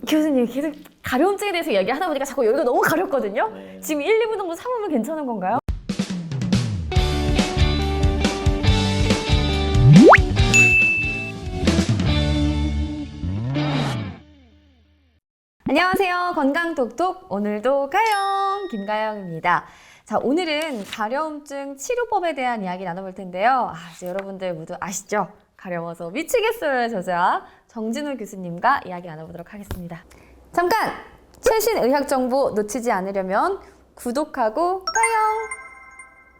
교수님 계속 가려움증에 대해서 얘기하다 보니까 자꾸 여기가 너무 가렵거든요. 네. 지금 1, 2분 정도 참으면 괜찮은 건가요? 안녕하세요. 건강톡톡 오늘도 가영 김가영입니다. 자, 오늘은 가려움증 치료법에 대한 이야기 나눠볼 텐데요. 이제 여러분들 모두 아시죠? 가려워서 미치겠어요 저자 정진우 교수님과 이야기 나눠보도록 하겠습니다. 잠깐! 최신 의학 정보 놓치지 않으려면 구독하고 가영!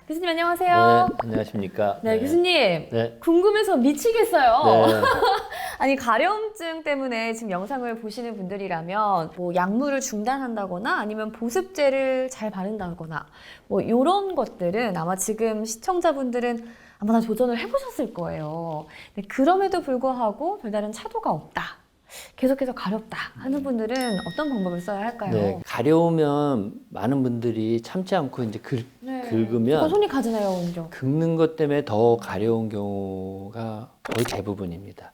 교수님 안녕하세요. 네, 안녕하십니까. 네, 교수님. 네. 궁금해서 미치겠어요. 네. 아니, 가려움증 때문에 지금 영상을 보시는 분들이라면 뭐 약물을 중단한다거나 아니면 보습제를 잘 바른다거나 뭐 이런 것들은 아마 지금 시청자분들은 아마 다 도전을 해보셨을 거예요. 근데 그럼에도 불구하고 별다른 차도가 없다. 계속해서 가렵다 하는 분들은 어떤 방법을 써야 할까요? 네, 가려우면 많은 분들이 참지 않고 이제 긁으면 손이 가잖아요, 오히려. 긁는 것 때문에 더 가려운 경우가 거의 대부분입니다.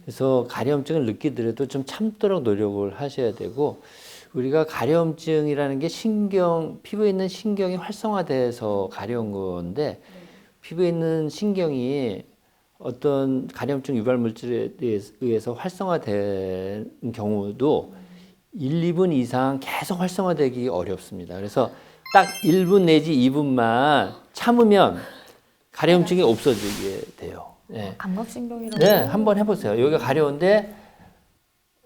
그래서 가려움증을 느끼더라도 좀 참도록 노력을 하셔야 되고, 우리가 가려움증이라는 게 피부에 있는 신경이 활성화돼서 가려운 건데, 피부에 있는 신경이 어떤 가려움증 유발 물질에 의해서 활성화된 경우도 1, 2분 이상 계속 활성화되기 어렵습니다. 그래서 딱 1분 내지 2분만 참으면 가려움증이 없어지게 돼요. 네. 감각신경이라고. 네, 한번 해보세요. 여기가 가려운데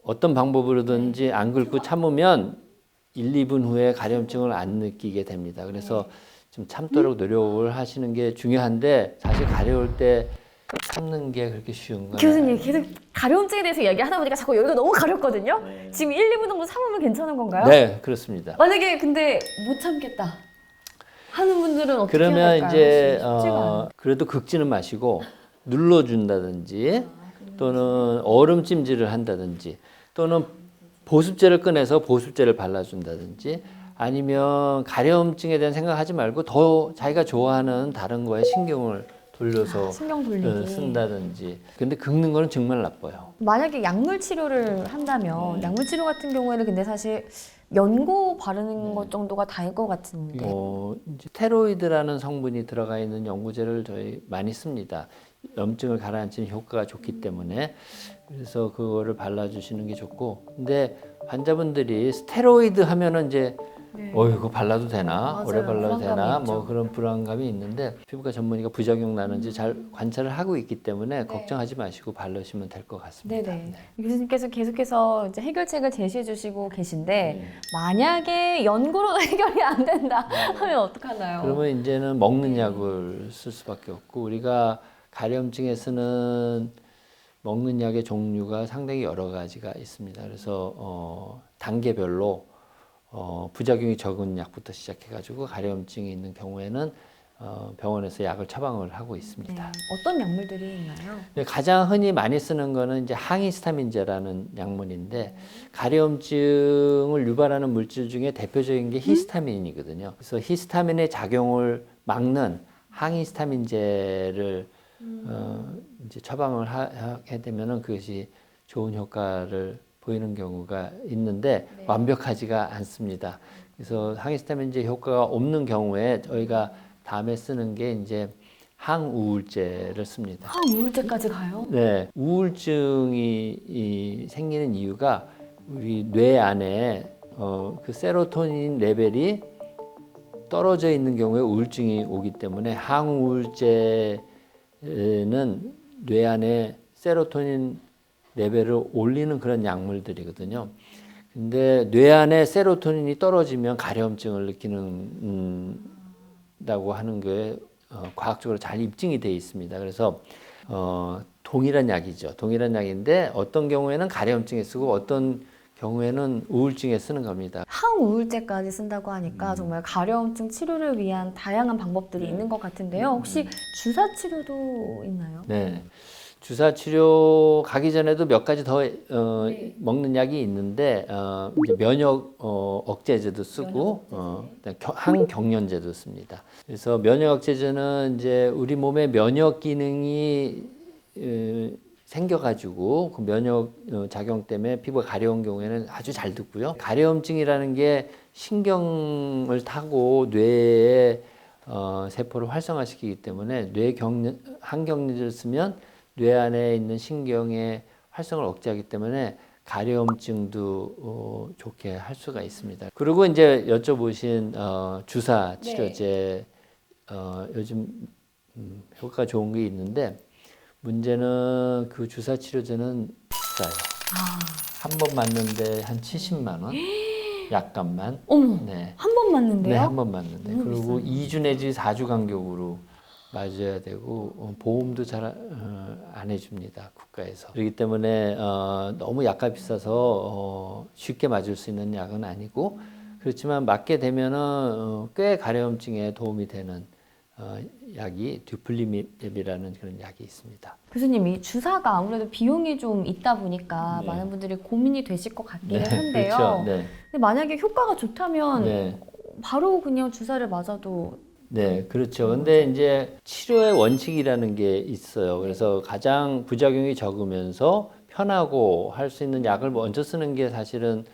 어떤 방법으로든지 안 긁고 참으면 1, 2분 후에 가려움증을 안 느끼게 됩니다. 그래서 좀 참도록 노력을 하시는 게 중요한데, 사실 가려울 때 참는 게 그렇게 쉬운 거예요. 교수님 계속 가려움증에 대해서 얘기하다 보니까 자꾸 여기가 너무 가렵거든요. 지금 1, 2분 정도 참으면 괜찮은 건가요? 네, 그렇습니다. 만약에 근데 못 참겠다 하는 분들은 어떻게 해야 그러면 될까요? 이제 쉽지가 않아요. 그래도 긁지는 마시고 눌러준다든지 또는 얼음찜질을 한다든지 또는 보습제를 꺼내서 보습제를 발라준다든지, 아니면 가려움증에 대한 생각하지 말고 더 자기가 좋아하는 다른 거에 신경을 돌려서 신경 돌리기. 쓴다든지. 근데 긁는 거는 정말 나빠요. 만약에 약물 치료를 한다면 약물 치료 같은 경우에는 근데 사실 연고 바르는 것 정도가 다일 것 같은데. 이제 스테로이드라는 성분이 들어가 있는 연고제를 저희 많이 씁니다. 염증을 가라앉히는 효과가 좋기 때문에. 그래서 그거를 발라주시는 게 좋고, 근데 환자분들이 스테로이드 하면은 이제 이거 발라도 되나? 맞아요. 오래 발라도 불안감이 되나? 있죠. 뭐 그런 불안감이 있는데, 피부과 전문의가 부작용 나는지 잘 관찰을 하고 있기 때문에 걱정하지 마시고 바르시면 될 것 같습니다. 네네. 교수님께서 계속해서 이제 해결책을 제시해 주시고 계신데 만약에 연고로 해결이 안 된다 하면 어떡하나요? 그러면 이제는 먹는 약을 쓸 수밖에 없고, 우리가 가려움증에 쓰는 먹는 약의 종류가 상당히 여러 가지가 있습니다. 그래서 단계별로 부작용이 적은 약부터 시작해가지고 가려움증이 있는 경우에는 병원에서 약을 처방을 하고 있습니다. 어떤 약물들이 있나요? 가장 흔히 많이 쓰는 거는 이제 항히스타민제라는 약물인데, 가려움증을 유발하는 물질 중에 대표적인 게 히스타민이거든요. 그래서 히스타민의 작용을 막는 항히스타민제를 이제 처방을 하게 되면은 그것이 좋은 효과를 보이는 경우가 있는데 완벽하지가 않습니다. 그래서 항히스타민제 효과가 없는 경우에 저희가 다음에 쓰는 게 이제 항우울제를 씁니다. 항우울제까지 가요? 네, 우울증이 생기는 이유가 우리 뇌 안에 그 세로토닌 레벨이 떨어져 있는 경우에 우울증이 오기 때문에, 항우울제는 뇌 안에 세로토닌 레벨을 올리는 그런 약물들이거든요. 근데 뇌 안에 세로토닌이 떨어지면 가려움증을 느끼는다고 하는 게 과학적으로 잘 입증이 되어 있습니다. 그래서 동일한 약이죠. 동일한 약인데 어떤 경우에는 가려움증에 쓰고 어떤 경우에는 우울증에 쓰는 겁니다. 항우울제까지 쓴다고 하니까 정말 가려움증 치료를 위한 다양한 방법들이 있는 것 같은데요. 혹시 주사 치료도 있나요? 네. 주사 치료 가기 전에도 몇 가지 더 먹는 약이 있는데, 이제 면역 억제제도 쓰고 항경련제도 씁니다. 그래서 면역 억제제는 이제 우리 몸의 면역 기능이 생겨가지고 그 면역 작용 때문에 피부가 가려운 경우에는 아주 잘 듣고요. 가려움증이라는 게 신경을 타고 뇌에 세포를 활성화시키기 때문에 항경련을 쓰면 뇌 안에 있는 신경의 활성을 억제하기 때문에 가려움증도 좋게 할 수가 있습니다. 그리고 이제 여쭤보신 주사 치료제 요즘 효과가 좋은 게 있는데 문제는 그 주사 치료제는 비싸요. 한 번 맞는데 한 70만 원? 약값만. 어머, 네. 한 번 맞는데요? 네, 한 번 맞는데. 너무 그리고 비싸네. 2주 내지 4주 간격으로 맞아야 되고 보험도 잘 안 해줍니다. 국가에서. 그렇기 때문에 너무 약값 비싸서 쉽게 맞을 수 있는 약은 아니고 그렇지만 맞게 되면은 꽤 가려움증에 도움이 되는 약이 듀플리맵이라는 그런 약이 있습니다. 교수님, 이 주사가 아무래도 비용이 좀 있다 보니까 네. 많은 분들이 고민이 되실 것 같기는 네, 한데요. 그렇죠. 네. 근데 만약에 효과가 좋다면 네. 바로 그냥 주사를 맞아도 네, 그렇죠. 근데 이제 치료의 원칙이라는 게 있어요. 그래서 가장 부작용이 적으면서 편하고 할 수 있는 약을 먼저 쓰는 게 사실은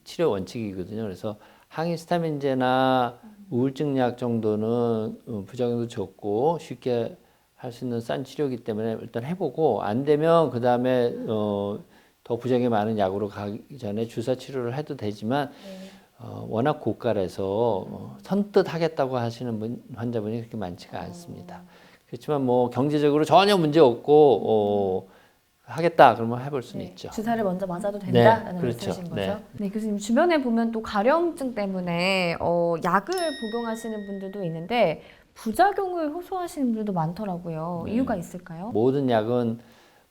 치료 원칙이거든요. 그래서 항히스타민제나 우울증 약 정도는 부작용도 적고 쉽게 할 수 있는 싼 치료이기 때문에 일단 해보고 안 되면 그 다음에 더 부작용이 많은 약으로 가기 전에 주사 치료를 해도 되지만 워낙 고가라서 선뜻 하겠다고 하시는 환자분이 그렇게 많지가 않습니다. 그렇지만 뭐 경제적으로 전혀 문제 없고 하겠다 그러면 해볼 수는 있죠. 주사를 먼저 맞아도 된다라는 그렇죠. 말씀이신 거죠? 네, 교수님 주변에 보면 또 가려움증 때문에 약을 복용하시는 분들도 있는데 부작용을 호소하시는 분들도 많더라고요. 네. 이유가 있을까요? 모든 약은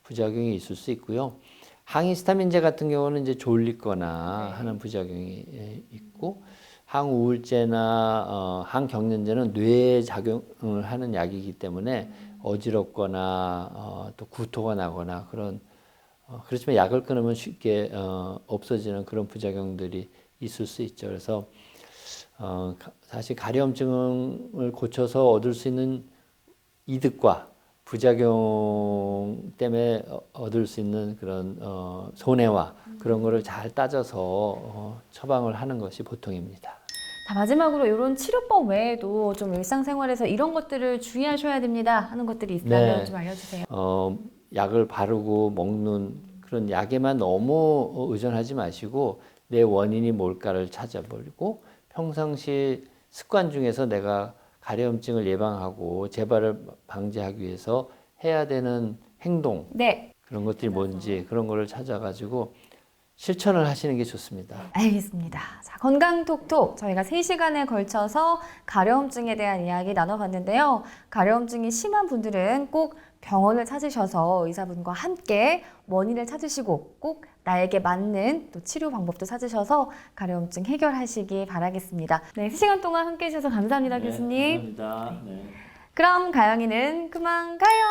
부작용이 있을 수 있고요. 항히스타민제 같은 경우는 이제 졸리거나 하는 부작용이 있고 항우울제나 항경련제는 뇌에 작용을 하는 약이기 때문에 어지럽거나 또 구토가 나거나 그런 그렇지만 약을 끊으면 쉽게 없어지는 그런 부작용들이 있을 수 있죠. 그래서 사실 가려움증을 고쳐서 얻을 수 있는 이득과 부작용 때문에 얻을 수 있는 그런 손해와 그런 거를 잘 따져서 처방을 하는 것이 보통입니다. 자, 마지막으로 이런 치료법 외에도 좀 일상생활에서 이런 것들을 주의하셔야 됩니다 하는 것들이 있다면 네. 좀 알려주세요. 약을 바르고 먹는 그런 약에만 너무 의존하지 마시고 내 원인이 뭘까를 찾아보고 평상시 습관 중에서 내가 가려움증을 예방하고 재발을 방지하기 위해서 해야 되는 행동 네, 그런 것들이 뭔지 그런 거를 찾아가지고 실천을 하시는 게 좋습니다. 알겠습니다. 자, 건강톡톡 저희가 3시간에 걸쳐서 가려움증에 대한 이야기 나눠봤는데요. 가려움증이 심한 분들은 꼭 병원을 찾으셔서 의사분과 함께 원인을 찾으시고 꼭 나에게 맞는 또 치료 방법도 찾으셔서 가려움증 해결하시기 바라겠습니다. 네, 3시간 동안 함께 해주셔서 감사합니다, 교수님. 감사합니다. 네. 그럼 가영이는 그만 가요.